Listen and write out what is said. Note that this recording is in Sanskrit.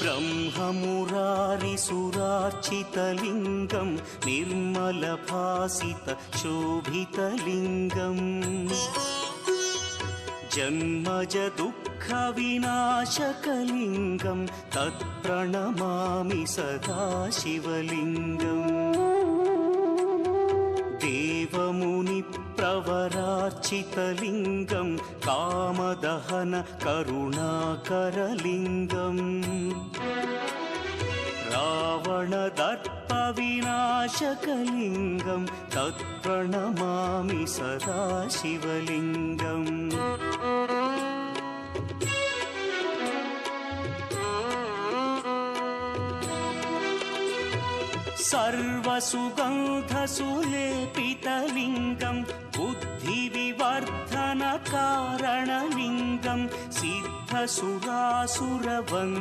ब्रह्ममुरारिसुरार्चितलिङ्गं निर्मलभासितशोभितलिङ्गम् जन्मजदुःखविनाशकलिङ्गं तत्प्रणमामि सदा शिवलिङ्गम् देवमुनिप्रवरार्चितलिङ्गं कामदहन करुणाकरलिङ्गम् रावणदर्पविनाशकलिङ्गं तत्प्रणमामि सदा शिवलिङ्गम् सर्वसुगन्धसुलेपितलिङ्गं बुद्धिविवर्धनकारणलिङ्गं सिद्धसुरासुरवन्द्यलिङ्गम्